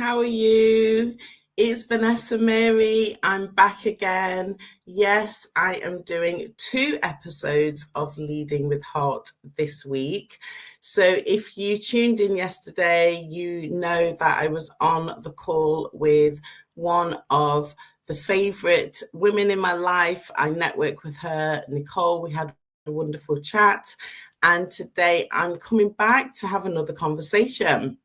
how are you? It's Vanessa-Mary. I'm back again. Yes, I am doing 2 episodes of Leading with Heart this week. So if you tuned in yesterday, you know that I was on the call with one of the favorite women in my life. I networked with her, Nicole. We had a wonderful chat. And today I'm coming back to have another conversation.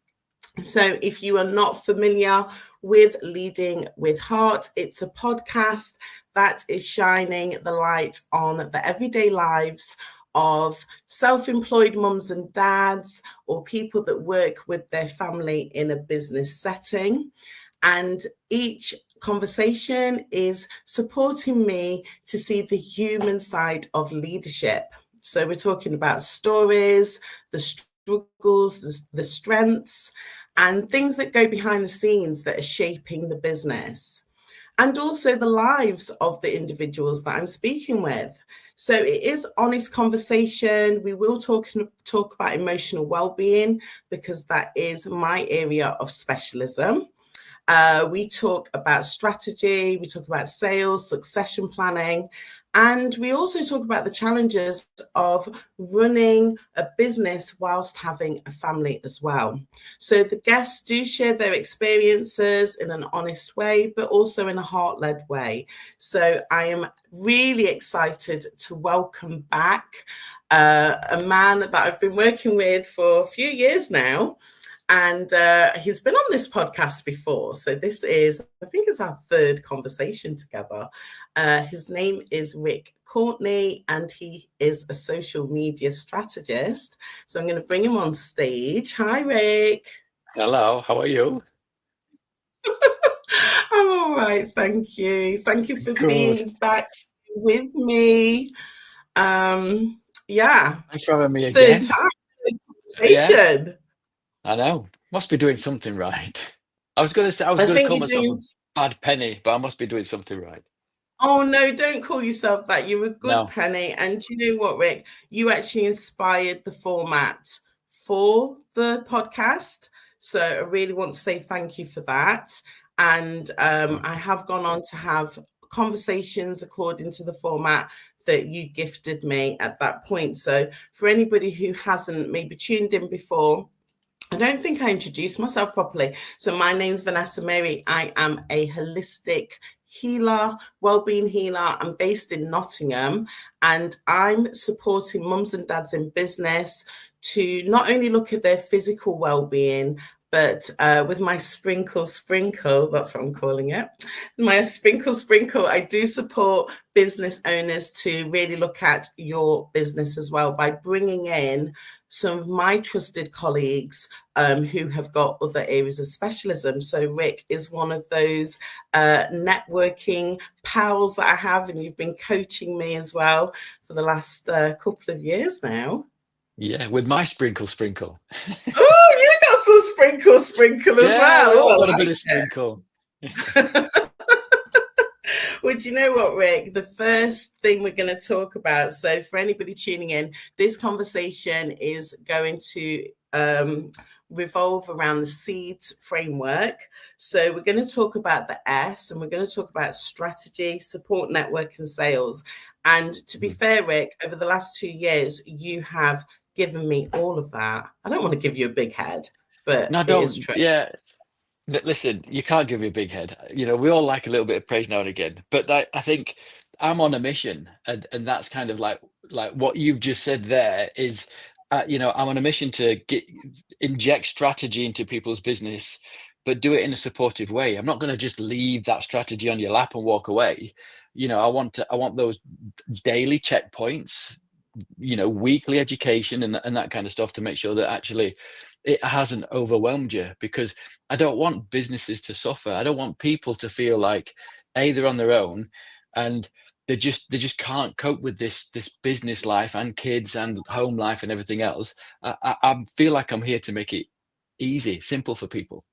So if you are not familiar with Leading with Heart, it's a podcast that is shining the light on the everyday lives of self-employed mums and dads or people that work with their family in a business setting. And each conversation is supporting me to see the human side of leadership. So we're talking about stories, the struggles, the strengths, and things that go behind the scenes that are shaping the business, and also the lives of the individuals that I'm speaking with. So it is honest conversation. We will talk about emotional well-being because that is my area of specialism. We talk about strategy, we talk about sales, succession planning, and we also talk about the challenges of running a business whilst having a family as well. So the guests do share their experiences in an honest way, but also in a heart-led way. So I am really excited to welcome back a man that I've been working with for a few years now. And he's been on this podcast before. So this is, I think it's our 3rd conversation together. His name is Rik Courtney, and he is a social media strategist. So I'm going to bring him on stage. Hi, Rik. Hello, how are you? I'm all right, thank you. Thank you for Good. being back with me. Yeah, Thanks for having me 3rd again. time Yeah, conversation. I know. Must be doing something right. I was going to say I was I going to think call you're myself a doing. bad penny, but I must be doing something right. Oh no, don't call yourself that. You're a good No. penny. And you know what, Rik? You actually inspired the format for the podcast. So I really want to say thank you for that. And I have gone on to have conversations according to the format that you gifted me at that point. So for anybody who hasn't maybe tuned in before, I don't think I introduced myself properly. So my name's Vanessa-Mary. I am a holistic healer, wellbeing healer. I'm based in Nottingham, and I'm supporting mums and dads in business to not only look at their physical well-being, but with my sprinkle, that's what I'm calling it. My sprinkle, I do support business owners to really look at your business as well by bringing in some of my trusted colleagues who have got other areas of specialism. So Rik is one of those networking pals that I have, and you've been coaching me as well for the last couple of years now. Yeah, with my sprinkle. Oh, you got some sprinkle as Yeah, we well. all Oh, got a I bit like of sprinkle. it. Well, do you know what, Rik? The first thing we're going to talk about, so for anybody tuning in, this conversation is going to revolve around the SEEDS framework. So we're going to talk about the S, and we're going to talk about strategy, support network, and sales. And to be fair, Rik, over the last 2 years, you have given me all of that. I don't want to give you a big head, but No, it is don't. true. Yeah, listen, you can't give me a big head. You know, we all like a little bit of praise now and again. But I think I'm on a mission, and that's kind of like what you've just said there is, I'm on a mission to inject strategy into people's business, but do it in a supportive way. I'm not going to just leave that strategy on your lap and walk away. I want those daily checkpoints, weekly education and that kind of stuff to make sure that actually it hasn't overwhelmed you, because I don't want businesses to suffer. I don't want people to feel like they're on their own and they just can't cope with this business life and kids and home life and everything else. I feel like I'm here to make it easy, simple for people.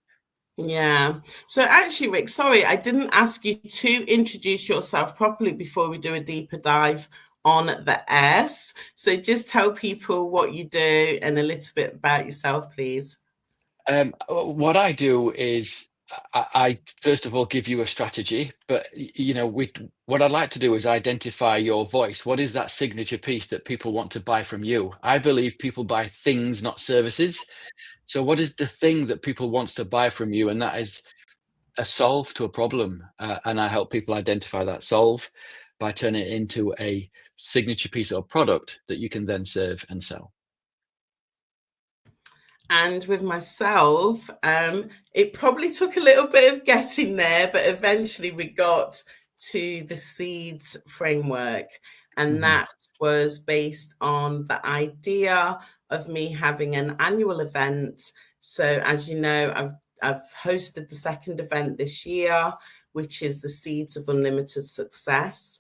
Yeah. So actually, Rik, sorry, I didn't ask you to introduce yourself properly before we do a deeper dive on the S. So just tell people what you do and a little bit about yourself, please. What I do is I first of all give you a strategy, but what I'd like to do is identify your voice. What is that signature piece that people want to buy from you? I believe people buy things, not services. So what is the thing that people wants to buy from you? And that is a solve to a problem. And I help people identify that solve by turning it into a signature piece or product that you can then serve and sell. And with myself, it probably took a little bit of getting there, but eventually we got to the seeds framework. And Mm-hmm. that was based on the idea of me having an annual event. So, as you know, I've hosted the second event this year, which is the Seeds of Unlimited Success,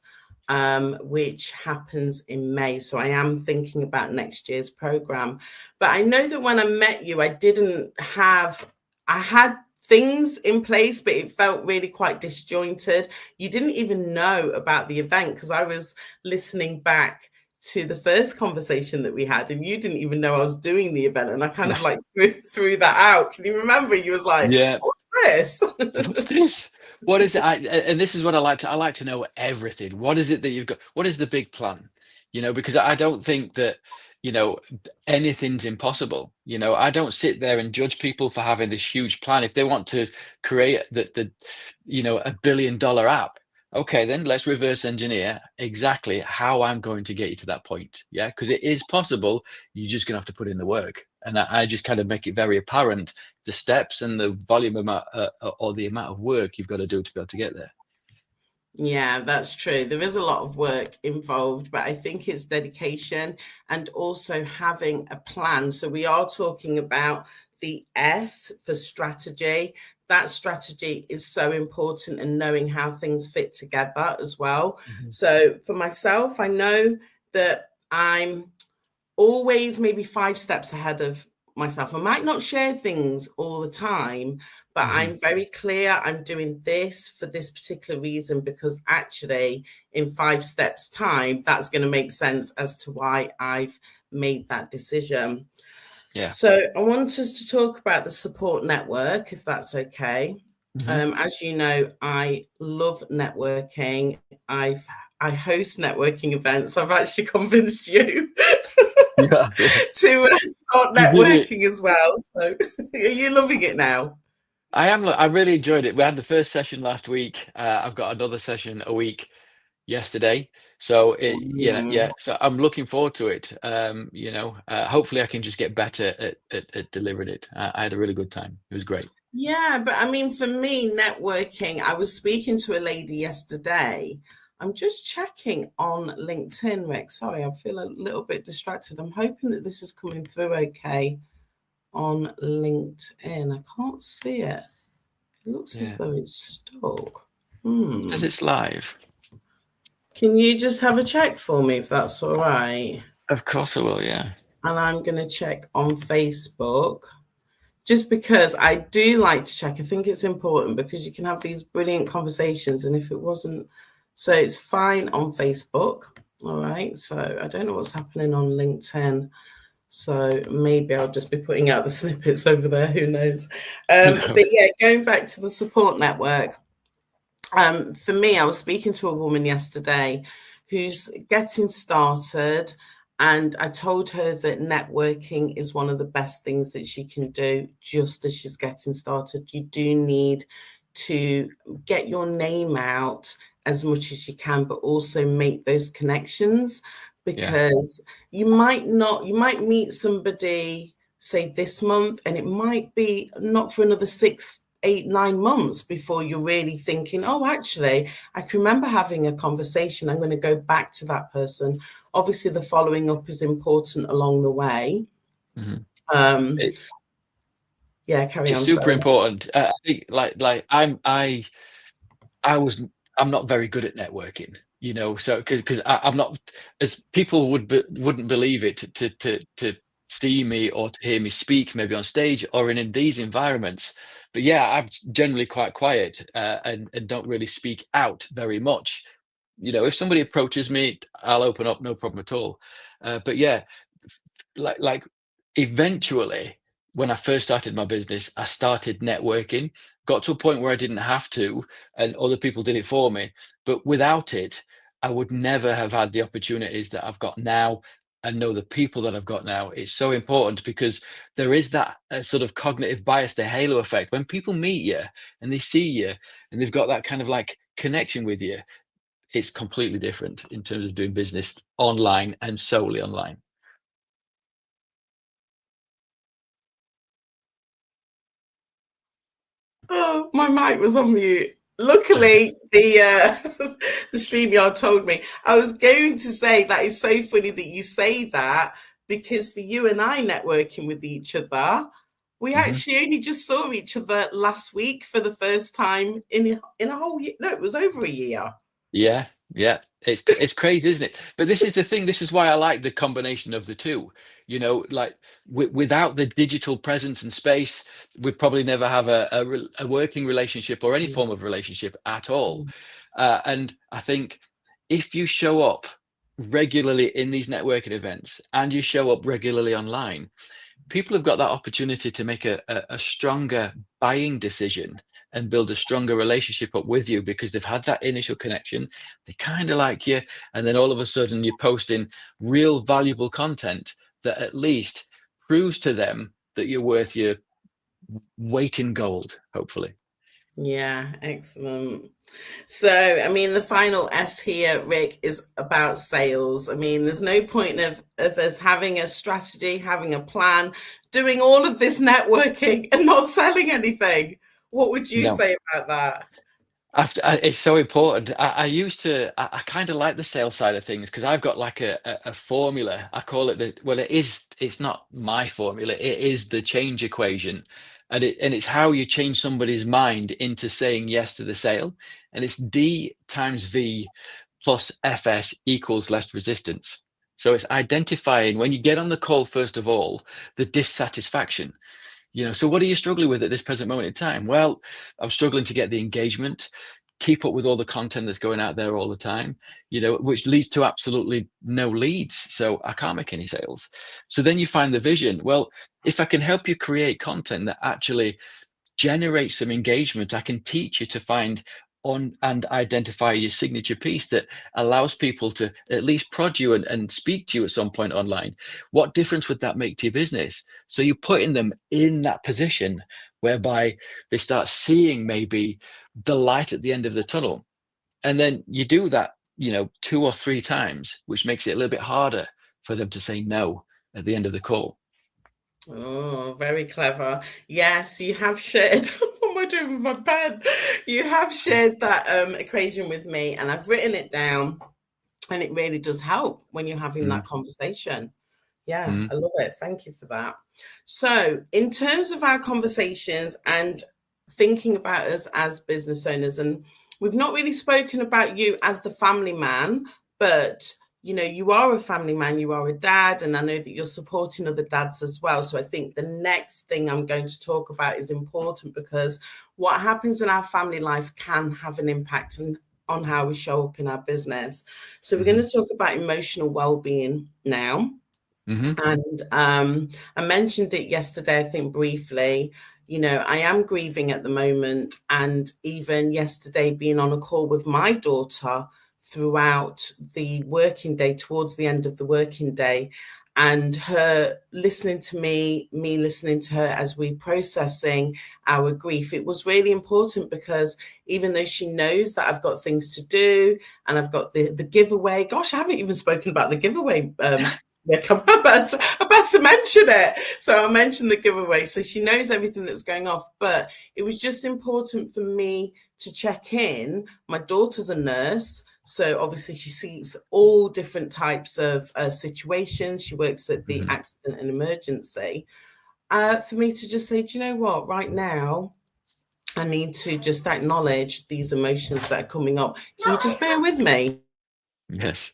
which happens in May. So I am thinking about next year's program. But I know that when I met you, I had things in place, but it felt really quite disjointed. You didn't even know about the event because I was listening back to the first conversation that we had, and you didn't even know I was doing the event. And I kind of like threw that out. Can you remember? You was like, Yeah. what's this? What's this? What is it? And this is what I like to. I like to know everything. What is it that you've got? What is the big plan? Because I don't think that you know anything's impossible. I don't sit there and judge people for having this huge plan. If they want to create a $1 billion app, okay, then let's reverse engineer exactly how I'm going to get you to that point. Yeah, because it is possible. You're just gonna have to put in the work, and I just kind of make it very apparent the steps and the volume amount or the amount of work you've got to do to be able to get there. Yeah, that's true. There is a lot of work involved, but I think it's dedication and also having a plan. So we are talking about the S for strategy. That strategy is so important and knowing how things fit together as well. Mm-hmm. So for myself, I know that I'm always maybe 5 steps ahead of myself. I might not share things all the time, but Mm-hmm. I'm very clear I'm doing this for this particular reason because actually in 5 steps time, that's going to make sense as to why I've made that decision. Yeah. So I want us to talk about the support network, if that's okay. Mm-hmm. As you know, I love networking. I host networking events. I've actually convinced you Yeah. to start You did it. networking as well. So are you loving it now? I am. I really enjoyed it. We had the first session last week. I've got another session a week yesterday. So yeah. So I'm looking forward to it. Hopefully I can just get better at delivering it. I had a really good time. It was great. Yeah, but I mean, for me, networking, I was speaking to a lady yesterday. I'm just checking on LinkedIn, Rick. Sorry, I feel a little bit distracted. I'm hoping that this is coming through okay on LinkedIn. I can't see it. It looks as Yeah. though it's stuck. Says it's live. Can you just have a check for me if that's all right? Of course I will. Yeah. And I'm going to check on Facebook. Just because I do like to check. I think it's important because you can have these brilliant conversations. And if it wasn't, so it's fine on Facebook. All right. So I don't know what's happening on LinkedIn. So maybe I'll just be putting out the snippets over there. Who knows? But yeah, going back to the support network. For me, I was speaking to a woman yesterday who's getting started. And I told her that networking is one of the best things that she can do just as she's getting started. You do need to get your name out as much as you can, but also make those connections because you might meet somebody, say, this month, and it might be not for another 6, 8, 9 months before you're really thinking, oh, actually, I can remember having a conversation. I'm going to go back to that person. Obviously, the following up is important along the way. Mm-hmm. Yeah, carry It's on. super Sorry. important. I think I'm not very good at networking, so because I'm not, as people wouldn't believe it to see me or to hear me speak maybe on stage or in these environments. But yeah, I'm generally quite quiet and don't really speak out very much. If somebody approaches me, I'll open up, no problem at all. But yeah, like eventually when I first started my business, I started networking, got to a point where I didn't have to, and other people did it for me. But without it, I would never have had the opportunities that I've got now and know the people that I've got now. It's so important because there is that sort of cognitive bias, the halo effect. When people meet you and they see you and they've got that kind of like connection with you, it's completely different in terms of doing business online and solely online. Oh, my mic was on mute. Luckily, the the StreamYard told me. I was going to say that is so funny that you say that because for you and I networking with each other, we Mhm. actually only just saw each other last week for the first time in a whole year. No, it was over a year. Yeah, yeah. It's crazy, isn't it? But this is the thing. This is why I like the combination of the two. You know, like without the digital presence and space, we'd probably never have a working relationship or any form of relationship at all. And I think if you show up regularly in these networking events and you show up regularly online, people have got that opportunity to make a stronger buying decision and build a stronger relationship up with you because they've had that initial connection. They kind of like you. And then all of a sudden you're posting real valuable content that at least proves to them that you're worth your weight in gold, hopefully. Yeah, excellent. So, I mean, the final S here, Rick, is about sales. I mean, there's no point of us having a strategy, having a plan, doing all of this networking and not selling anything. What would you No. say about that? It's so important. I used to, I kind of like the sales side of things because I've got like a formula. I call it well, it's not my formula. It is the change equation. And it's how you change somebody's mind into saying yes to the sale. And it's D times V plus FS equals less resistance. So it's identifying when you get on the call, first of all, the dissatisfaction. So what are you struggling with at this present moment in time? Well, I'm struggling to get the engagement, keep up with all the content that's going out there all the time, which leads to absolutely no leads. So I can't make any sales. So then you find the vision. Well, if I can help you create content that actually generate some engagement, I can teach you to find on and identify your signature piece that allows people to at least prod you and speak to you at some point online. What difference would that make to your business? So you're putting them in that position whereby they start seeing maybe the light at the end of the tunnel. And then you do that, 2 or 3 times, which makes it a little bit harder for them to say no at the end of the call. Oh, very clever. Yes, you have shared. What am I doing with my pen? You have shared that equation with me, and I've written it down, and it really does help when you're having Mm, that conversation. Yeah, mm, I love it. Thank you for that. So, in terms of our conversations and thinking about us as business owners, and we've not really spoken about you as the family man, but you are a family man, you are a dad, and I know that you're supporting other dads as well. So, I think the next thing I'm going to talk about is important because what happens in our family life can have an impact on how we show up in our business. So, we're going mhm, to talk about emotional well-being now. mhm, And I mentioned it yesterday, I think briefly. I am grieving at the moment. And even yesterday, being on a call with my daughter throughout the working day, towards the end of the working day, and her listening to me listening to her as we processing our grief. It was really important because even though she knows that I've got things to do and I've got the giveaway, gosh, I haven't even spoken about the giveaway. Nick, I'm about to mention it. So I'll mention the giveaway. So she knows everything that was going off. But it was just important for me to check in. My daughter's a nurse. So obviously she sees all different types of situations. She works at the mhm. accident and emergency. For me to just say, do you know what? Right now, I need to just acknowledge these emotions that are coming up. Can you just bear with me? Yes.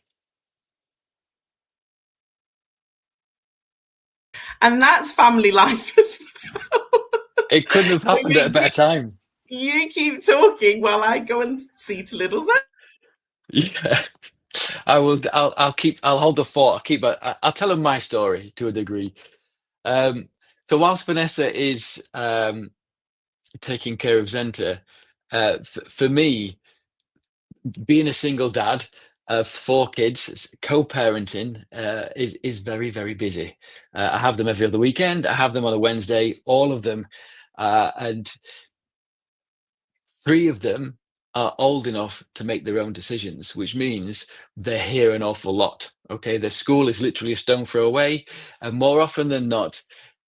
And that's family life as well. It couldn't have So happened at a better time. you keep talking while I go and see to little Zach. Yeah, I will. I'll keep. I'll hold the fort. I'll keep. I'll tell them my story to a degree. Um, So whilst Vanessa is taking care of Zenta, for me, being a single dad of four kids, co-parenting is very, very busy. I have them every other weekend. I have them on a Wednesday, all of them, and three of them are old enough to make their own decisions, which means they're here an awful lot. Okay, their school is literally a stone throw away, and more often than not,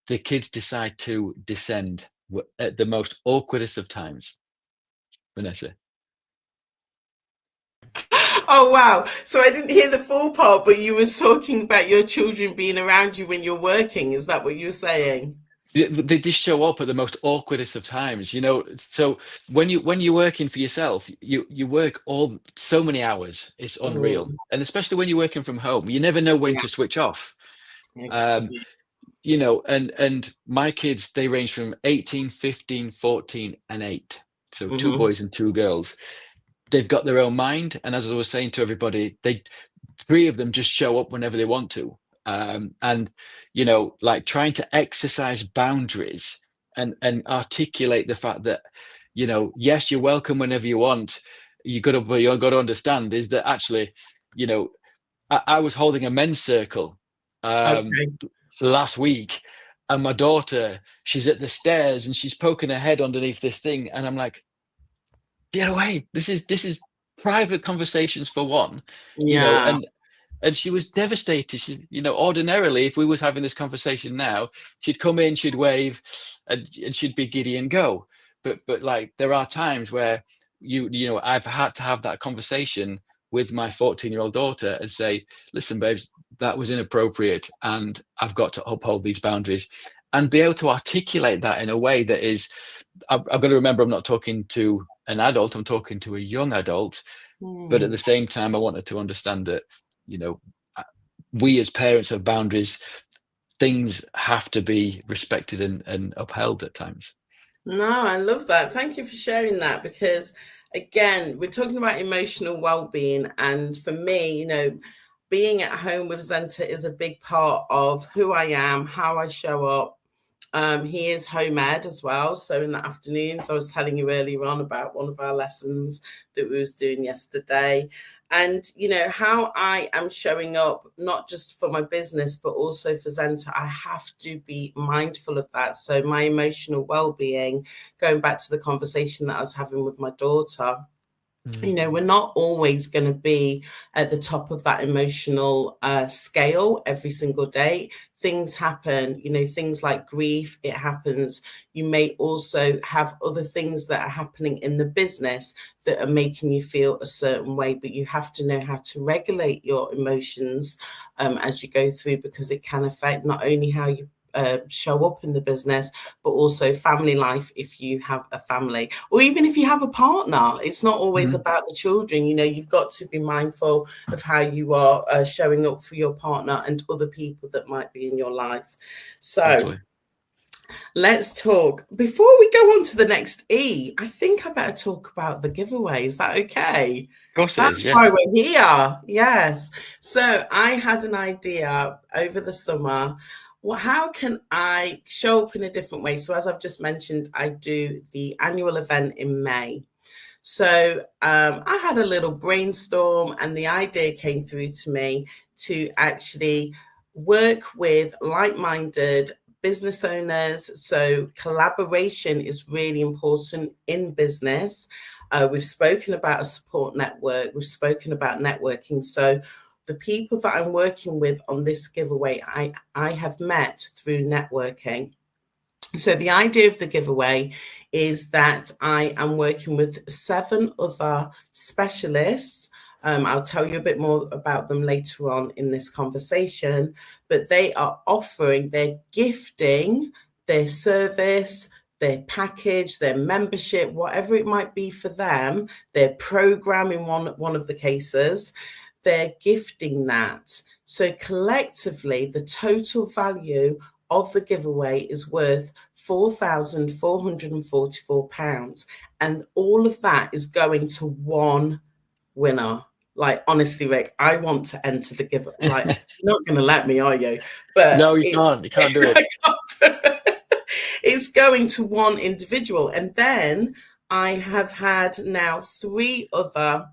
the kids decide to descend at the most awkwardest of times. Vanessa. Oh wow. So I didn't hear the full part, but you were talking about your children being around you when you're working. Is that what you were saying? They just show up at the most awkwardest of times, you know. So when you're working for yourself, you work all so many hours, it's unreal. Mm, And especially when you're working from home, you never know when yeah. to switch off. um you know, and my kids, they range from 18, 15, 14 and 8. So two Mhm. boys and two girls. They've got their own mind, and as I was saying to everybody, they three of them just show up whenever they want to. And you know, like trying to exercise boundaries and articulate the fact that, you know, yes, you're welcome whenever you want. You got to understand is that actually, you know, I was holding a men's circle um, Okay. last week, and my daughter, she's at the stairs and she's poking her head underneath this thing, and I'm like, get away! This is private conversations for one, you know. Yeah. And she was devastated. She, you know, ordinarily, if we was having this conversation now, she'd come in, she'd wave, and she'd be giddy and go. But like there are times where you know, I've had to have that conversation with my 14-year-old daughter and say, listen, babes, that was inappropriate, and I've got to uphold these boundaries and be able to articulate that in a way that is, I've got to remember I'm not talking to an adult, I'm talking to a young adult. But at Mm. the same time, I wanted to understand that, you know, we as parents have boundaries. Things have to be respected and upheld at times. No, I love that. Thank you for sharing that because, again, we're talking about emotional well-being, and for me, being at home with Zenta is a big part of who I am, how I show up. He is home ed as well. So in the afternoons, I was telling you earlier on about one of our lessons that we was doing yesterday. And, how I am showing up, not just for my business, but also for Zenta, I have to be mindful of that. So my emotional well-being, going back to the conversation that I was having with my daughter, Mm. we're not always going to be at the top of that emotional scale every single day. Things happen, things like grief, it happens. You may also have other things that are happening in the business that are making you feel a certain way, but you have to know how to regulate your emotions as you go through, because it can affect not only how you show up in the business, but also family life if you have a family, or even if you have a partner. It's not always Mm. about the children. You've got to be mindful of how you are showing up for your partner and other people that might be in your life. So Absolutely. let's talk. Before we go on to the next E, I think I better talk about the giveaway. Is that okay? Of course it is, That's why yes. we're here. Yes. So I had an idea over the summer. Well, how can I show up in a different way? So as I've just mentioned, I do the annual event in May. So I had a little brainstorm, and the idea came through to me to actually work with like-minded business owners. So collaboration is really important in business. We've spoken about a support network. We've spoken about networking. So the people that I'm working with on this giveaway, I have met through networking. So the idea of the giveaway is that I am working with 7 other specialists. I'll tell you a bit more about them later on in this conversation, but they are offering, they're gifting their service, their package, their membership, whatever it might be for them, their program in one of the cases, they're gifting that. So collectively, the total value of the giveaway is worth £4,444. And all of that is going to one winner. Like, honestly, Rick, I want to enter the giveaway. Like, you're not going to let me, are you? But No, you it's, can't. You can't do I it. can't. it's going to one individual. And then I have had now 3 other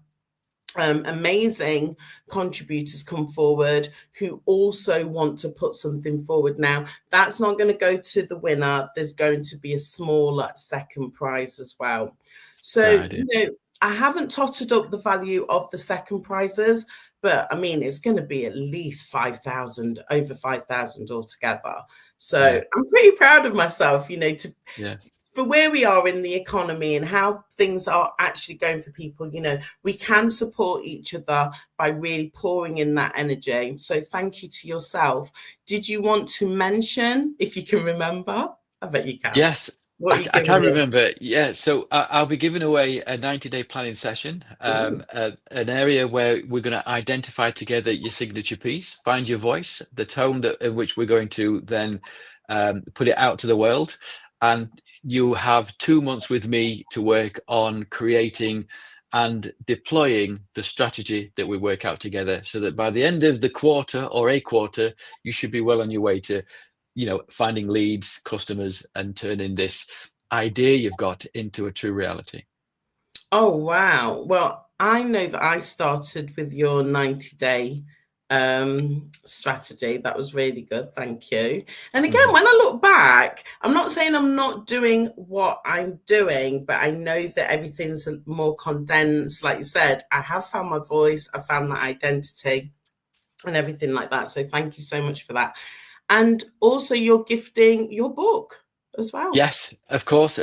amazing contributors come forward who also want to put something forward. Now, that's not going to go to the winner. There's going to be a smaller second prize as well. So, I haven't totted up the value of the second prizes, but I mean, it's going to be at least 5,000, over 5,000 altogether. So I'm pretty proud of myself, for where we are in the economy and how things are actually going for people. We can support each other by really pouring in that energy. So thank you to yourself. Did you want to mention, if you can remember? I bet you can. Yes, I can remember. Yeah, so I'll be giving away a 90-day planning session, an area where we're going to identify together your signature piece, find your voice, the tone in which we're going to then put it out to the world. And you have 2 months with me to work on creating and deploying the strategy that we work out together, so that by the end of the quarter or a quarter, you should be well on your way to finding leads, customers, and turning this idea you've got into a true reality. Oh, wow. Well, I know that I started with your 90-day strategy. That was really good. Thank you. And again, when I look back, I'm not saying I'm not doing what I'm doing, but I know that everything's more condensed. Like you said, I have found my voice, I found that identity and everything like that. So thank you so much for that. And also you're gifting your book as well. Yes, of course.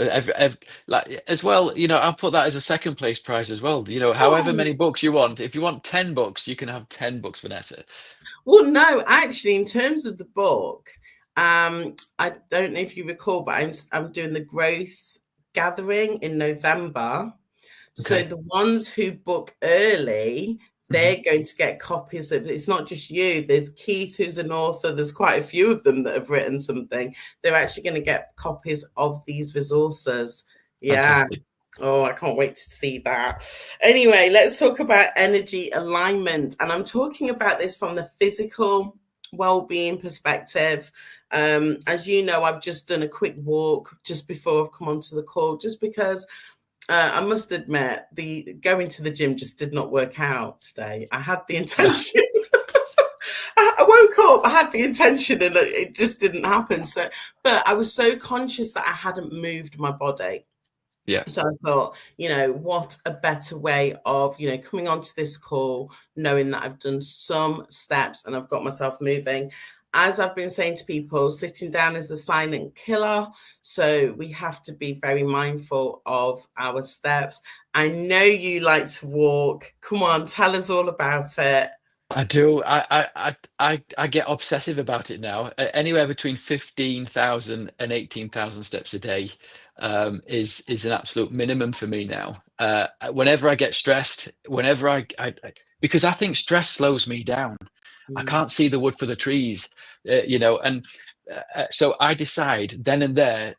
Like as well, I'll put that as a second place prize as well. However many books you want. If you want 10 books, you can have 10 books, Vanessa. Well, no, actually, in terms of the book, I don't know if you recall, but I'm doing the growth gathering in November. So the ones who book early, they're going to get copies of, it's not just you, there's Keith, who's an author, there's quite a few of them that have written something. They're actually going to get copies of these resources. Yeah. Fantastic. Oh, I can't wait to see that. Anyway, let's talk about energy alignment. And I'm talking about this from the physical well-being perspective. As you know, I've just done a quick walk just before I've come onto the call, just because I must admit, the going to the gym just did not work out today. I had the intention. I woke up, I had the intention, and it just didn't happen. So, but I was so conscious that I hadn't moved my body. Yeah. So I thought, what a better way of, coming onto this call, knowing that I've done some steps and I've got myself moving. As I've been saying to people, sitting down is a silent killer. So we have to be very mindful of our steps. I know you like to walk. Come on, tell us all about it. I do. I get obsessive about it now. Anywhere between 15,000 and 18,000 steps a day is an absolute minimum for me now. Whenever I get stressed, because I think stress slows me down. I can't see the wood for the trees, and so I decide then and there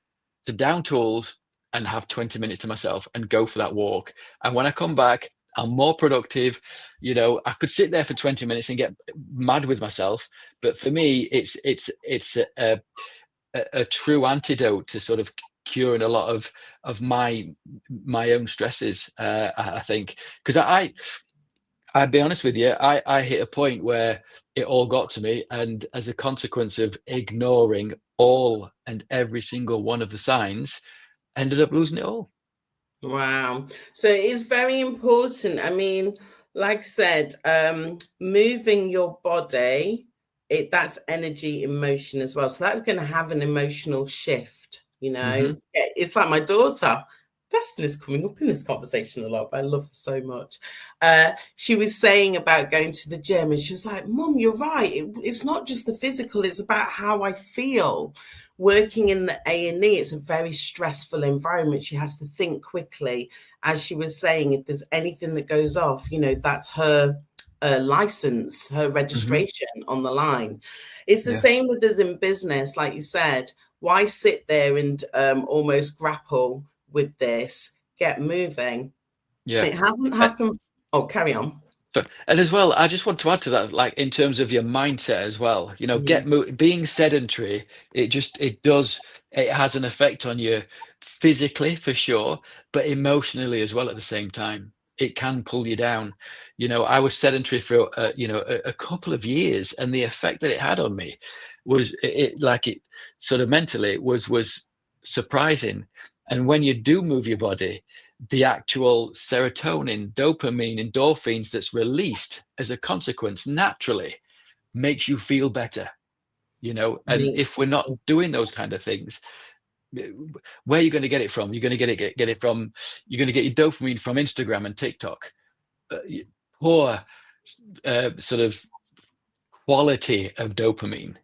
to down tools and have 20 minutes to myself and go for that walk. And when I come back, I'm more productive. I could sit there for 20 minutes and get mad with myself, but for me, it's a true antidote to sort of curing a lot of my own stresses. I think, because I'll be honest with you, I hit a point where it all got to me, and as a consequence of ignoring all and every single one of the signs, ended up losing it all. Wow. So it is very important. I mean, like I said, moving your body, that's energy in motion as well. So that's going to have an emotional shift, It's like my daughter. Destiny's coming up in this conversation a lot, but I love her so much. She was saying about going to the gym, and she was like, Mom, you're right. It's not just the physical, it's about how I feel. Working in the A&E, it's a very stressful environment. She has to think quickly. As she was saying, if there's anything that goes off, that's her license, her registration on the line. It's the same with us in business. Like you said, why sit there and almost grapple with this? Get moving. Yeah, it hasn't happened. Oh, carry on. And as well, I just want to add to that, like in terms of your mindset as well, Mhm. being sedentary, it has an effect on you physically for sure, but emotionally as well at the same time. It can pull you down. I was sedentary for a couple of years, and the effect that it had on me was it sort of mentally was surprising. And when you do move your body, the actual serotonin, dopamine, endorphins that's released as a consequence naturally makes you feel better. And Makes if we're you not feel doing those kind of things, where are you going to get it from? You're going to get it from, you're going to get your dopamine from Instagram and TikTok. Poor sort of quality of dopamine.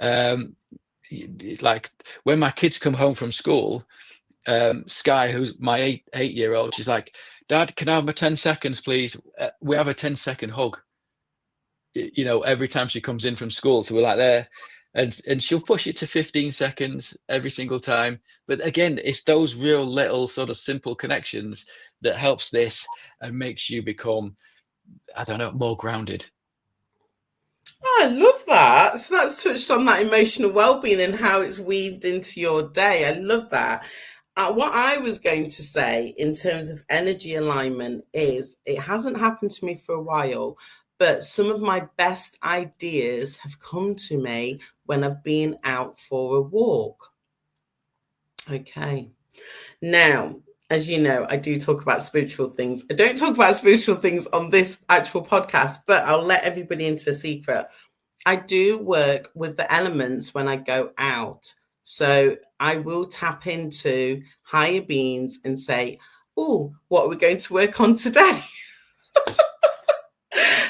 Um, like when my kids come home from school, Sky, who's my 8-year old, she's like, "Dad, can I have my 10 seconds, please?" We have a 10-second hug, every time she comes in from school. So we're like there, and she'll push it to 15 seconds every single time. But again, it's those real little sort of simple connections that helps this and makes you become, I don't know, more grounded. Oh, I love that. So that's touched on that emotional well-being and how it's weaved into your day. I love that. What I was going to say in terms of energy alignment is it hasn't happened to me for a while, but some of my best ideas have come to me when I've been out for a walk. Okay. Now, as you know, I do talk about spiritual things. I don't talk about spiritual things on this actual podcast, but I'll let everybody into a secret. I do work with the elements when I go out. So I will tap into higher beings and say, "Oh, what are we going to work on today?"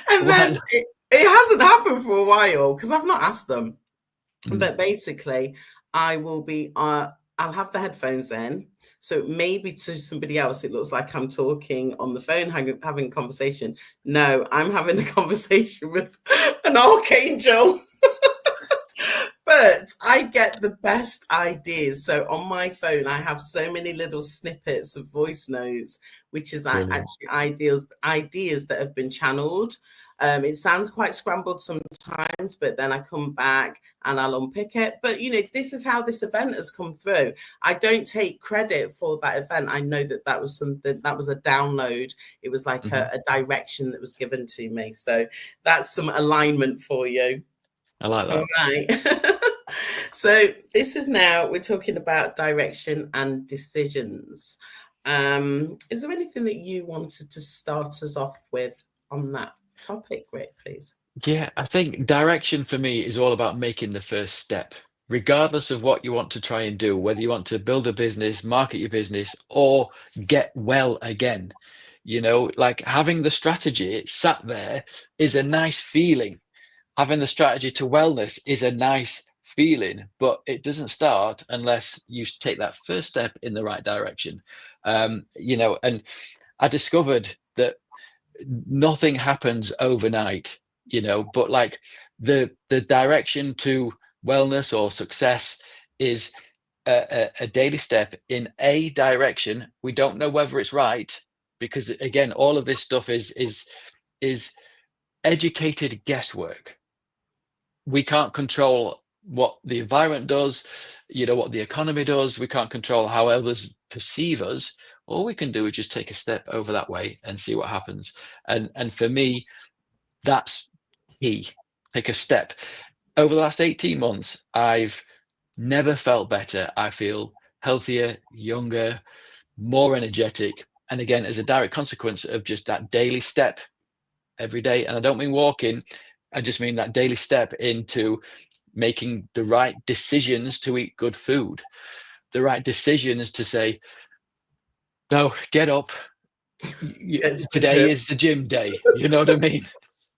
And then Well, it hasn't happened for a while because I've not asked them. mm, But basically, I'll have the headphones in. So maybe to somebody else, it looks like I'm talking on the phone, having a conversation. No, I'm having a conversation with an archangel. But I get the best ideas. So on my phone, I have so many little snippets of voice notes, which is brilliant. actually ideas that have been channeled. It sounds quite scrambled sometimes, but then I come back and I'll unpick it. But this is how this event has come through. I don't take credit for that event. I know that was something that was a download. It was like Mhm. a direction that was given to me. So that's some alignment for you. I like All that. right. So this is now we're talking about direction and decisions. Is there anything that you wanted to start us off with on that topic, Rick, please? Yeah, I think direction for me is all about making the first step, regardless of what you want to try and do, whether you want to build a business, market your business, or get well again. Like having the strategy sat there is a nice feeling. Having the strategy to wellness is a nice feeling, but it doesn't start unless you take that first step in the right direction. And I discovered that nothing happens overnight, but like the direction to wellness or success is a daily step in a direction. We don't know whether it's right because again, all of this stuff is educated guesswork. We can't control what the environment does, what the economy does. We can't control how others perceive us. All we can do is just take a step over that way and see what happens. And for me, that's key. Take a step. Over the last 18 months, I've never felt better. I feel healthier, younger, more energetic. And again, as a direct consequence of just that daily step every day. And I don't mean walking, I just mean that daily step into making the right decisions to eat good food, the right decisions to say, no, get up. It's the Today gym. is the gym day. You know what I mean?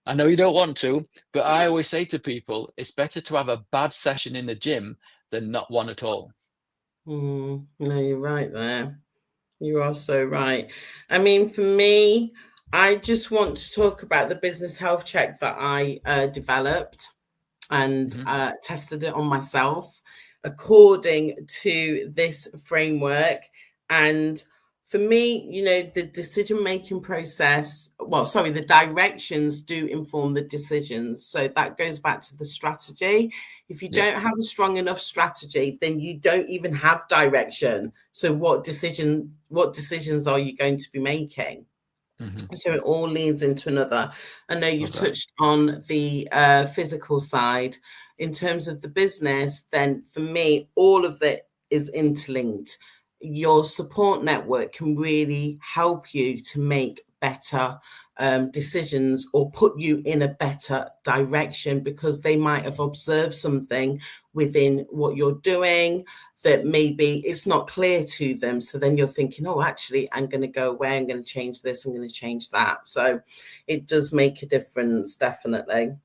I know you don't want to, but I always say to people, it's better to have a bad session in the gym than not one at all. No, you're right there. You are so right. I mean, for me, I just want to talk about the business health check that I developed and Hmm. tested it on myself according to this framework. And for me, the decision-making process, the directions do inform the decisions. So that goes back to the strategy. If you Yeah. don't have a strong enough strategy, then you don't even have direction. So what decisions are you going to be making? Mm-hmm. So it all leads into another. I know you've Love that. touched on the physical side. In terms of the business, then for me, all of it is interlinked. Your support network can really help you to make better decisions or put you in a better direction, because they might have observed something within what you're doing that maybe it's not clear to them. So then you're thinking, oh, actually, I'm going to go away. I'm going to change this. I'm going to change that. So it does make a difference, definitely.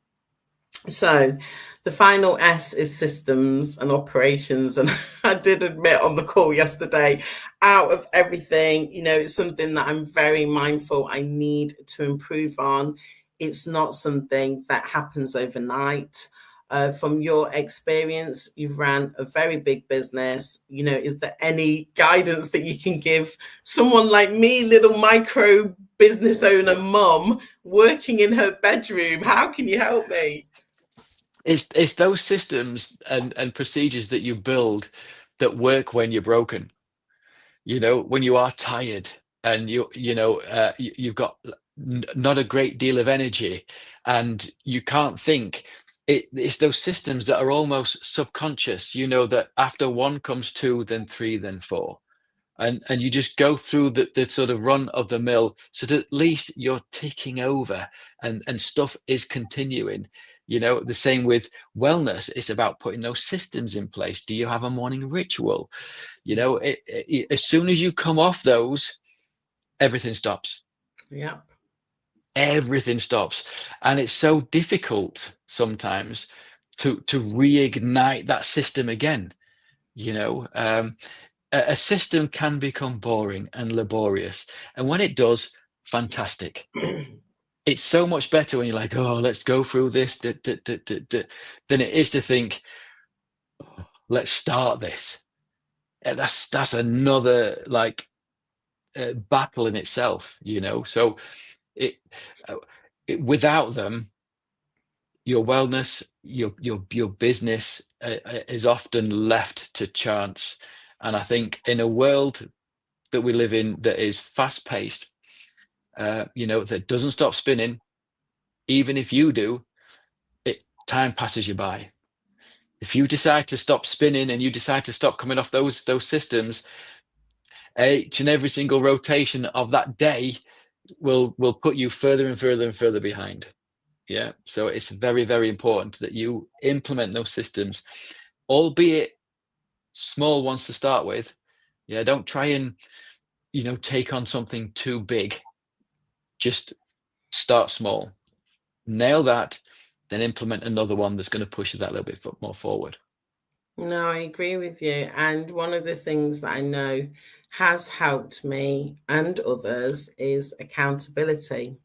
So the final S is systems and operations. And I did admit on the call yesterday, out of everything, it's something that I'm very mindful I need to improve on. It's not something that happens overnight. From your experience, you've ran a very big business. Is there any guidance that you can give someone like me, little micro business owner mum, working in her bedroom? How can you help me? It's those systems and procedures that you build that work when you're broken. When you are tired and you've got not a great deal of energy and you can't think. It's those systems that are almost subconscious, that after one comes two, then three, then four. And you just go through the sort of run of the mill, so that at least you're ticking over and stuff is continuing. The same with wellness. It's about putting those systems in place. Do you have a morning ritual? As soon as you come off those, everything stops. Yeah. Everything stops. And it's so difficult sometimes to reignite that system again. A system can become boring and laborious. And when it does, fantastic. It's so much better when you're like, oh, let's go through this, than it is to think, oh, let's start this. That's another battle in itself. So it, uh, without them, your wellness, your business is often left to chance. And I think in a world that we live in that is fast paced, that doesn't stop spinning, even if you do, time passes you by. If you decide to stop spinning and you decide to stop coming off those systems, each and every single rotation of that day will put you further and further and further behind. Yeah. So it's very, very important that you implement those systems, albeit small ones to start with. Yeah. Don't try and, take on something too big. Just start small, nail that, then implement another one that's going to push you that little bit more forward. No, I agree with you. And one of the things that I know has helped me and others is accountability.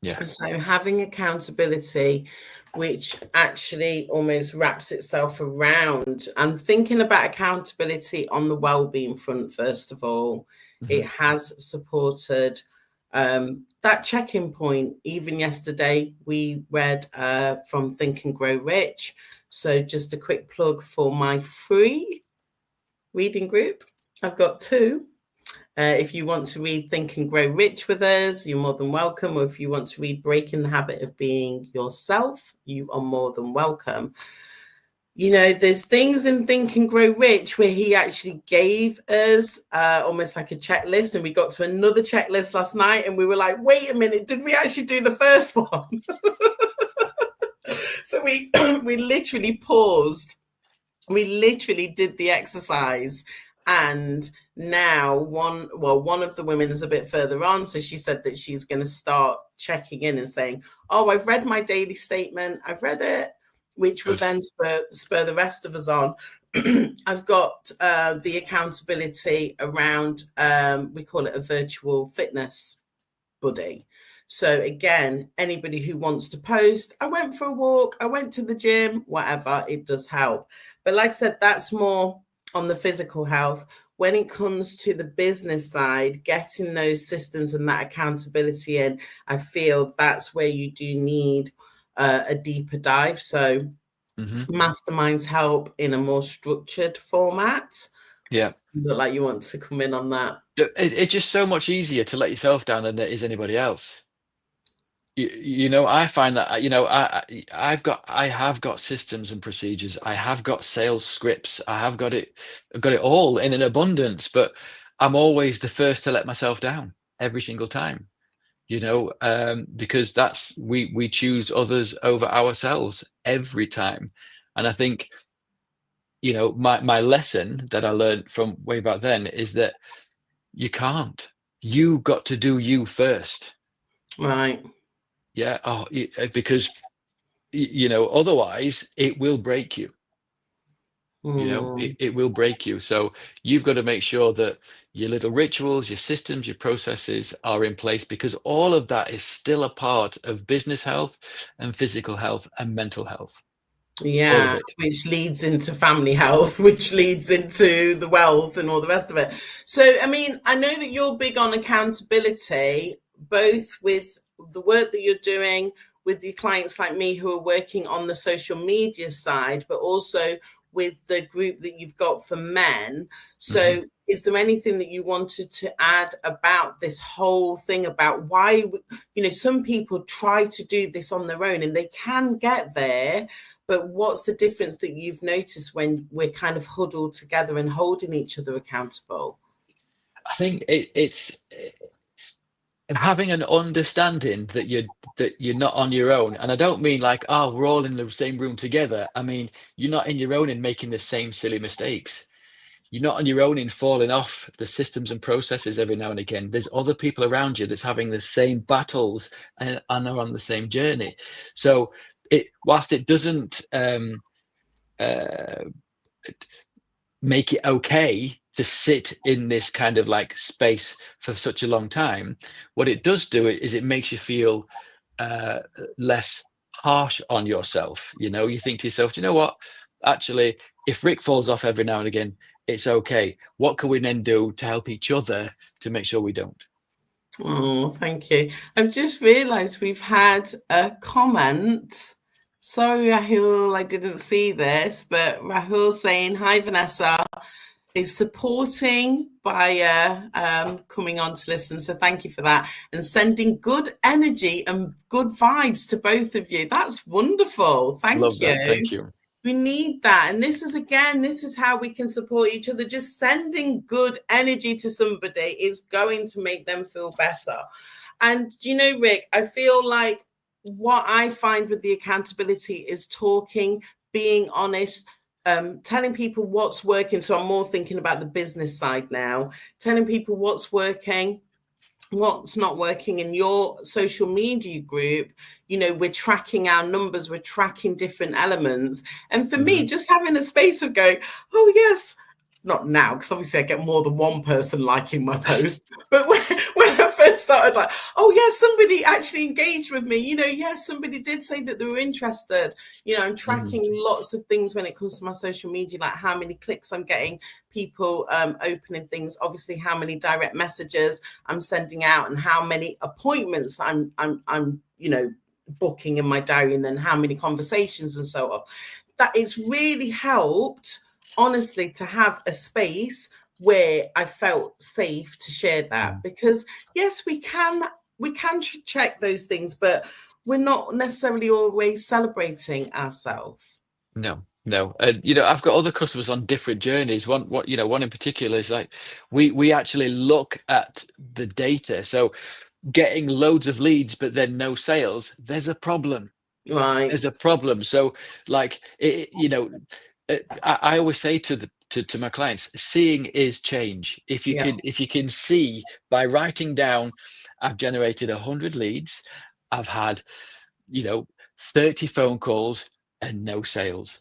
Yeah. So having accountability, which actually almost wraps itself around, and thinking about accountability on the well-being front, first of all, Mm-hmm. it has supported that check-in point. Even yesterday, we read from Think and Grow Rich. So just a quick plug for my free reading group. I've got two. If you want to read Think and Grow Rich with us, you're more than welcome. Or if you want to read Breaking the Habit of Being Yourself, you are more than welcome. There's things in Think and Grow Rich where he actually gave us almost like a checklist, and we got to another checklist last night and we were like, wait a minute, did we actually do the first one? So we literally paused. We literally did the exercise, and now one of the women is a bit further on, so she said that she's going to start checking in and saying, oh, I've read my daily statement, I've read it, which will Good. then spur the rest of us on. I've got the accountability around, we call it a virtual fitness buddy. So again, anybody who wants to post, I went for a walk, I went to the gym, whatever, it does help. But like I said, that's more on the physical health. when it comes to the business side, getting those systems and that accountability in, I feel that's where you do need a deeper dive. So Hmm. masterminds help in a more structured format. Yeah. You look like you want to come in on that. It's just so much easier to let yourself down than it is anybody else. You know, I find that, I have got systems and procedures. I have got sales scripts. I've got it all in an abundance, but I'm always the first to let myself down every single time, because we choose others over ourselves every time. And I think, my lesson that I learned from way back then is that you can't. You got to do you first. Right. Yeah. Oh, because otherwise it will break you. Mm. It will break you. So you've got to make sure that your little rituals, your systems, your processes are in place, because all of that is still a part of business health and physical health and mental health. All of Yeah, it. which leads into family health, which leads into the wealth and all the rest of it. So, I mean, I know that you're big on accountability, both with the work that you're doing with your clients like me who are working on the social media side, but also with the group that you've got for men. Mhm. So, is there anything that you wanted to add about this whole thing about why, some people try to do this on their own and they can get there, but what's the difference that you've noticed when we're kind of huddled together and holding each other accountable? I think it's having an understanding that you're not on your own. And I don't mean like, oh, we're all in the same room together. I mean, you're not in your own in making the same silly mistakes. You're not on your own in falling off the systems and processes every now and again. There's other people around you that's having the same battles and are on the same journey. So whilst it doesn't uh, make it okay to sit in this kind of like space for such a long time, what it does do is it makes you feel uh, less harsh on yourself. You think to yourself, "Do you know what? Actually, if Rick falls off every now and again, it's okay. What can we then do to help each other to make sure we don't?" Oh, thank you. I've just realised we've had a comment. Sorry, Rahul, I didn't see this, but Rahul saying, "Hi, Vanessa," is supporting by coming on to listen. So thank you for that. And sending good energy and good vibes to both of you. That's wonderful. Love Thank that. Thank you. you. We need that. And this is how we can support each other. Just sending good energy to somebody is going to make them feel better. And, Rick, I feel like what I find with the accountability is talking, being honest, telling people what's working. So I'm more thinking about the business side now, telling people what's working, what's not working in your social media group. We're tracking our numbers, we're tracking different elements. And for me, Hmm. just having a space of going, oh yes, not now, because obviously I get more than one person liking my post. But when I first started, like, oh yes, somebody actually engaged with me. Yes, somebody did say that they were interested. I'm Hmm. tracking lots of things when it comes to my social media, like how many clicks I'm getting, people opening things, obviously how many direct messages I'm sending out, and how many appointments I'm booking in my diary, and then how many conversations and so on. That it's really helped, honestly, to have a space where I felt safe to share that, because yes, we can check those things, but we're not necessarily always celebrating ourselves. No, no. And I've got other customers on different journeys. One in particular is like we actually look at the data. So getting loads of leads, but then no sales, there's a problem. Right. There's a problem. So like I always say to my clients, seeing is change. If you Yeah. can see by writing down, I've generated 100 leads, I've had, you know, 30 phone calls and no sales.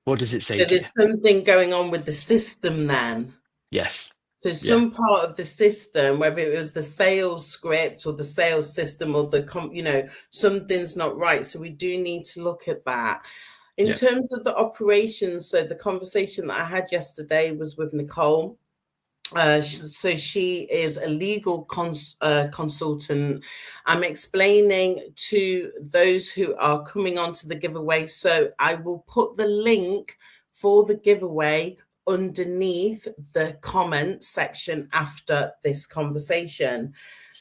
What does it say So to you? there's something going on with the system then. Yes. So Yeah. some part of the system, whether it was the sales script or the sales system or something's not right. So we do need to look at that. In Yeah. terms of the operations, so the conversation that I had yesterday was with Nicole. So she is a legal consultant. I'm explaining to those who are coming onto the giveaway. So I will put the link for the giveaway underneath the comment section after this conversation.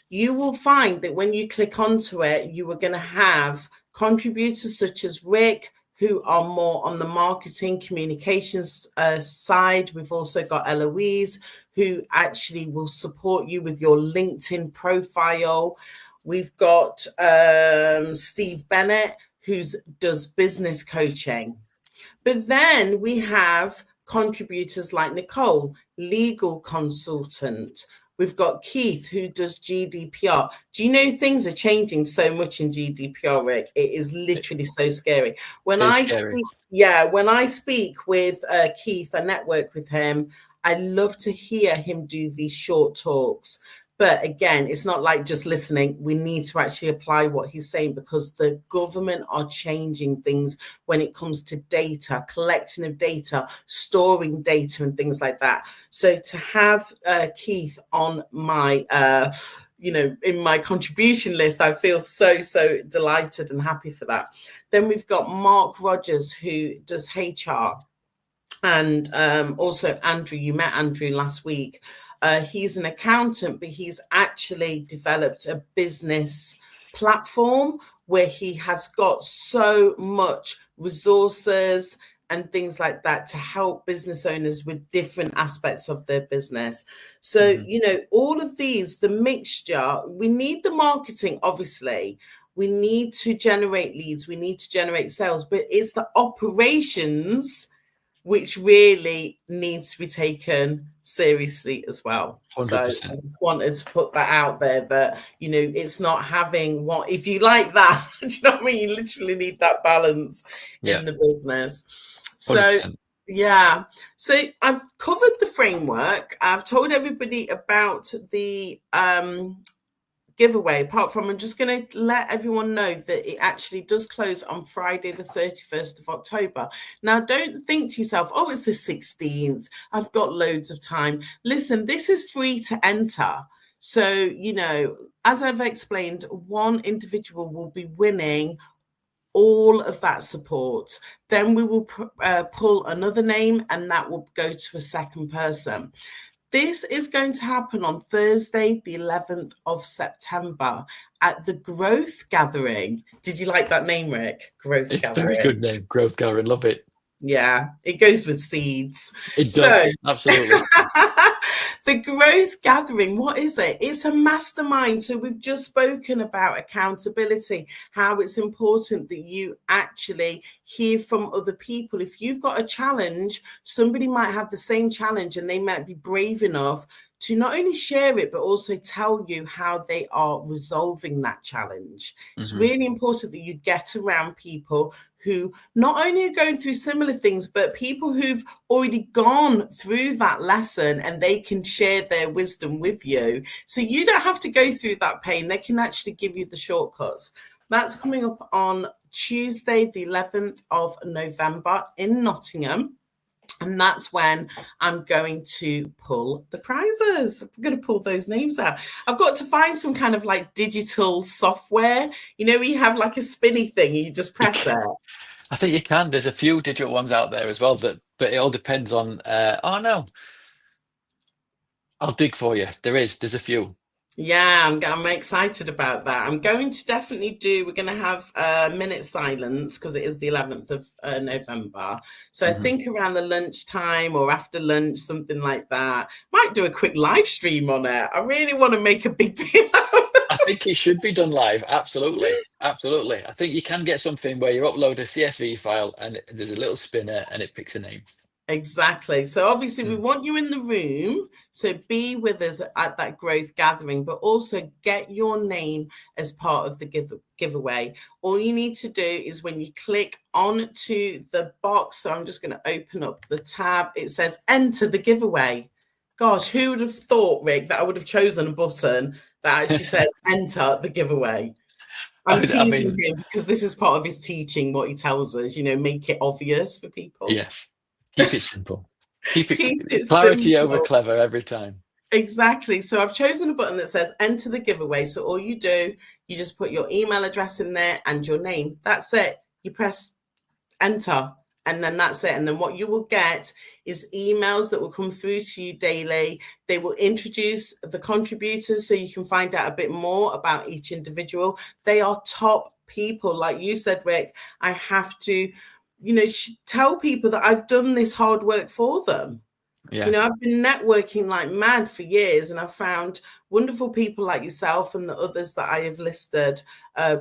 You will find that when you click onto it, you are going to have contributors such as Rik, who are more on the marketing communications side. We've also got Eloise, who actually will support you with your LinkedIn profile. We've got Steve Bennett, who does business coaching. But then we have contributors like Nicole, legal consultant. We've got Keith, who does GDPR. Do you know things are changing so much in GDPR, Rik? It is literally so scary. When It's I scary. speak, when I speak with Keith, I network with him. I love to hear him do these short talks. But again, it's not like just listening. We need to actually apply what he's saying, because the government are changing things when it comes to data, collecting of data, storing data, and things like that. So to have Keith on my, in my contribution list, I feel so delighted and happy for that. Then we've got Mark Rogers, who does HR. And also Andrew, you met Andrew last week. He's an accountant, but he's actually developed a business platform where he has got so much resources and things like that to help business owners with different aspects of their business. So, all of these, the mixture, we need the marketing, obviously. We need to generate leads. We need to generate sales, but it's the operations which really needs to be taken seriously as well. So I 100%. just wanted to put that out there, that, it's not having what, if you like that, do you know what I mean? You literally need that balance in the business. So 100%. yeah. So I've covered the framework. I've told everybody about the giveaway. Apart from, I'm just going to let everyone know that it actually does close on Friday the 31st of October. Now, don't think to yourself, oh, it's the 16th, I've got loads of time. Listen, this is free to enter. So, as I've explained, one individual will be winning all of that support. Then we will pull another name, and that will go to a second person. This is going to happen on Thursday, the 11th of September at the Growth Gathering. Did you like that name, Rik? Growth It's a Gathering. very good name, Growth Gathering. Love it. Yeah, it goes with seeds. It does, absolutely. The Growth Gathering, what is it? It's a mastermind. So we've just spoken about accountability, how it's important that you actually hear from other people. If you've got a challenge, somebody might have the same challenge, and they might be brave enough to not only share it, but also tell you how they are resolving that challenge. It's really important that you get around people who not only are going through similar things, but people who've already gone through that lesson, and they can share their wisdom with you. So you don't have to go through that pain. They can actually give you the shortcuts. That's coming up on Tuesday, the 11th of November in Nottingham. And that's when I'm going to pull the prizes. I'm going to pull those names out. I've got to find some kind of like digital software. We have like a spinny thing, you just press it. I think you can. There's a few digital ones out there as well, but it all depends on. Oh no, I'll dig for you. There's a few. Yeah, I'm excited about that. I'm going to definitely we're going to have a minute silence because it is the 11th of November. So I think around the lunchtime or after lunch, something like that. Might do a quick live stream on it. I really want to make a big deal. I think it should be done live. Absolutely. Absolutely. I think you can get something where you upload a CSV file and there's a little spinner and it picks a name. Exactly. So obviously we want you in the room. So be with us at that growth gathering, but also get your name as part of the giveaway. All you need to do is when you click onto the box, so I'm just going to open up the tab. It says enter the giveaway. Gosh, who would have thought, Rik, that I would have chosen a button that actually says enter the giveaway? I'm I teasing mean, him because this is part of his teaching, what he tells us, make it obvious for people. yes. Keep it simple. Keep it Keep it clarity over simple. clever every time. Exactly. So I've chosen a button that says enter the giveaway. So all you do, you just put your email address in there and your name. That's it. You press enter, and then that's it. And then what you will get is emails that will come through to you daily. They will introduce the contributors so you can find out a bit more about each individual. They are top people. Like you said, Rik, I have to, tell people that I've done this hard work for them. Yeah. I've been networking like mad for years, and I've found wonderful people like yourself and the others that I have listed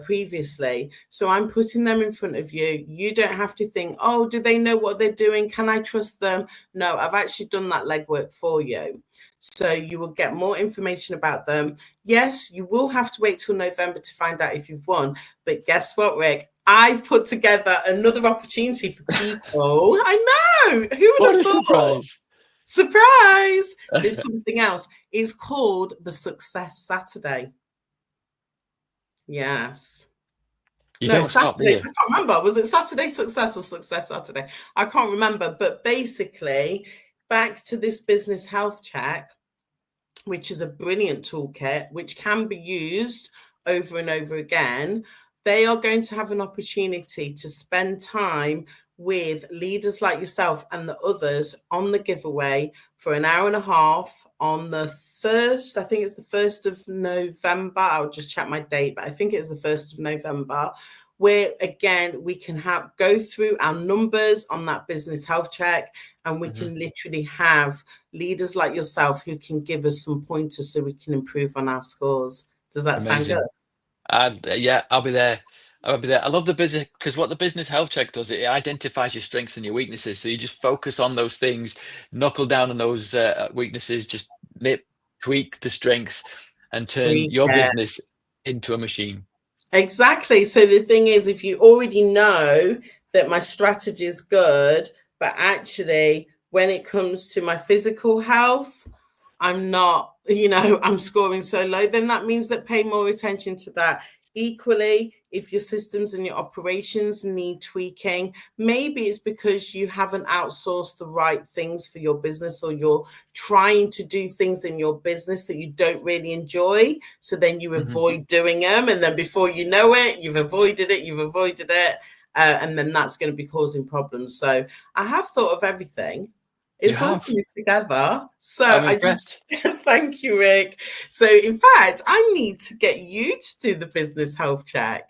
previously. So I'm putting them in front of you. You don't have to think, oh, do they know what they're doing? Can I trust them? No, I've actually done that legwork for you. So you will get more information about them. Yes, you will have to wait till November to find out if you've won. But guess what, Rik? I've put together another opportunity for people. I know. Who would What have a thought? surprise. Surprise! There's something else. It's called the Success Saturday. Yes. You No, don't it's stop, do Saturday. I you? can't remember. Was it Saturday Success or Success Saturday? I can't remember. But basically, back to this business health check, which is a brilliant toolkit, which can be used over and over again. They are going to have an opportunity to spend time with leaders like yourself and the others on the giveaway for an hour and a half on the 1st. I think it's the 1st of November. I'll just check my date, but I think it's the 1st of November, where again we can go through our numbers on that business health check, and we can literally have leaders like yourself who can give us some pointers so we can improve on our scores. Does that sound good? Amazing. And yeah, I'll be there. I'll be there. I love the business because what the business health check does, it identifies your strengths and your weaknesses. So you just focus on those things, knuckle down on those weaknesses, just tweak the strengths, and turn Tweak your it. business into a machine. Exactly. So the thing is, if you already know that my strategy is good, but actually when it comes to my physical health, I'm not, I'm scoring so low, then that means that pay more attention to that. Equally, if your systems and your operations need tweaking, maybe it's because you haven't outsourced the right things for your business, or you're trying to do things in your business that you don't really enjoy. So then you avoid doing them. And then before you know it, you've avoided it. And then that's going to be causing problems. So I have thought of everything. You It's all have. coming together. So I'm I just impressed. thank you, Rik. So in fact, I need to get you to do the business health check.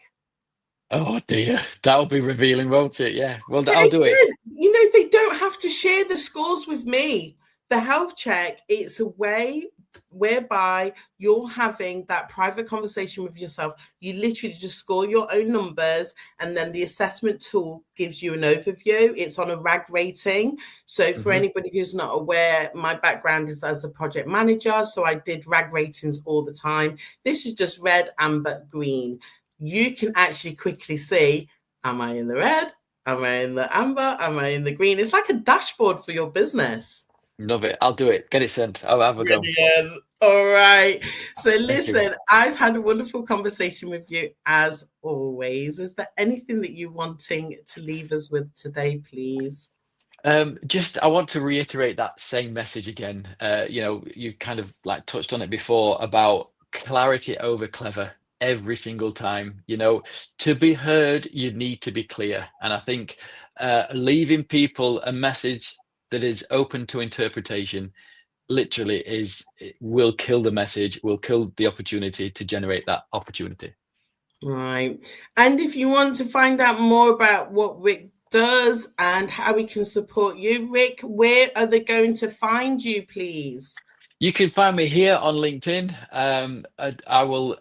Oh dear, that'll be revealing, won't it? Yeah. Well, But I'll do it. again, they don't have to share the scores with me. The health check, it's a way whereby you're having that private conversation with yourself. You literally just score your own numbers, and then the assessment tool gives you an overview. It's on a RAG rating. So for anybody who's not aware, my background is as a project manager. So I did RAG ratings all the time. This is just red, amber, green. You can actually quickly see, am I in the red? Am I in the amber? Am I in the green? It's like a dashboard for your business. Love it. I'll do it. Get it sent. I'll have a go. Brilliant. All right. So Thank you. listen, I've had a wonderful conversation with you as always. Is there anything that you're wanting to leave us with today, please? Just I want to reiterate that same message again. You kind of like touched on it before about clarity over clever every single time. To be heard, you need to be clear. And I think leaving people a message that is open to interpretation literally will kill the message, will kill the opportunity to generate that opportunity. Right. And if you want to find out more about what Rik does and how we can support you, Rik, where are they going to find you, please? You can find me here on LinkedIn. I will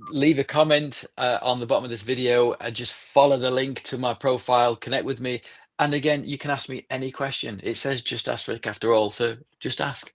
leave a comment on the bottom of this video. Just follow the link to my profile, connect with me. And again, you can ask me any question. It says just ask Rik after all, so just ask.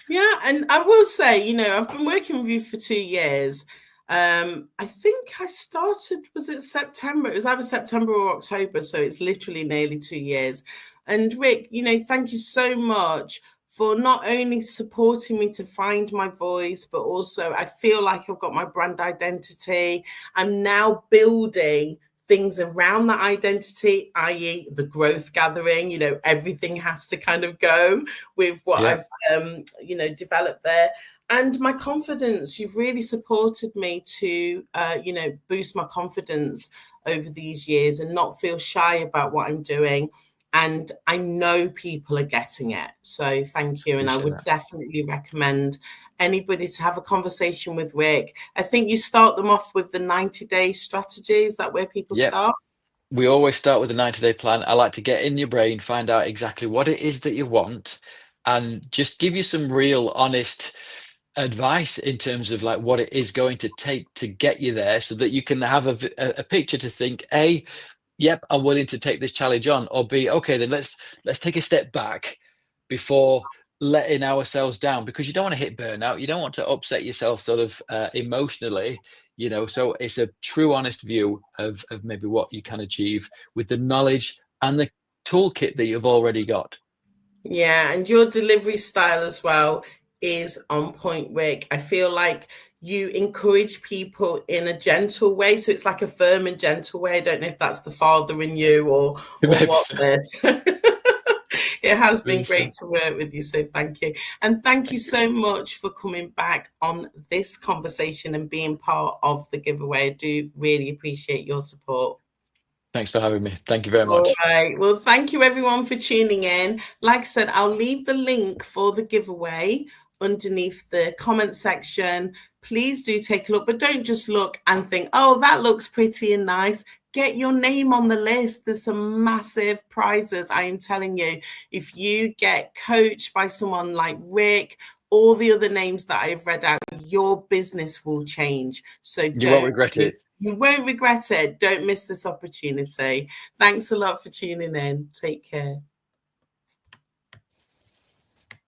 Yeah, and I will say, I've been working with you for 2 years. I think I started, was it September? It was either September or October, so it's literally nearly 2 years. And Rik, thank you so much for not only supporting me to find my voice, but also I feel like I've got my brand identity. I'm now building things around that identity, i.e., the growth gathering. You know, everything has to kind of go with what Yeah. I've, developed there. And my confidence, you've really supported me to, boost my confidence over these years and not feel shy about what I'm doing. And I know people are getting it. So thank you. And I Appreciate would that. definitely recommend anybody to have a conversation with Rik. I think you start them off with the 90-day strategy. Is that where people Yep. start? We always start with a 90-day plan. I like to get in your brain, find out exactly what it is that you want, and just give you some real honest advice in terms of like what it is going to take to get you there, so that you can have a picture to think, A, yep, I'm willing to take this challenge on, or B, okay, then let's take a step back before letting ourselves down, because you don't want to hit burnout, you don't want to upset yourself sort of emotionally, so it's a true honest view of maybe what you can achieve with the knowledge and the toolkit that you've already got. Yeah, and your delivery style as well is on point, Rik. I feel like you encourage people in a gentle way. So it's like a firm and gentle way. I don't know if that's the father in you or Maybe what so. this. It has been Maybe so. great to work with you. So thank you. And thank you Thank you. so much for coming back on this conversation and being part of the giveaway. I do really appreciate your support. Thanks for having me. Thank you very All much. right. Well, thank you everyone for tuning in. Like I said, I'll leave the link for the giveaway underneath the comment section. Please do take a look, but don't just look and think, oh, that looks pretty and nice. Get your name on the list. There's some massive prizes. I am telling you, if you get coached by someone like Rik, all the other names that I've read out, your business will change. So You won't don't regret it. miss, you won't regret it. Don't miss this opportunity. Thanks a lot for tuning in. Take care.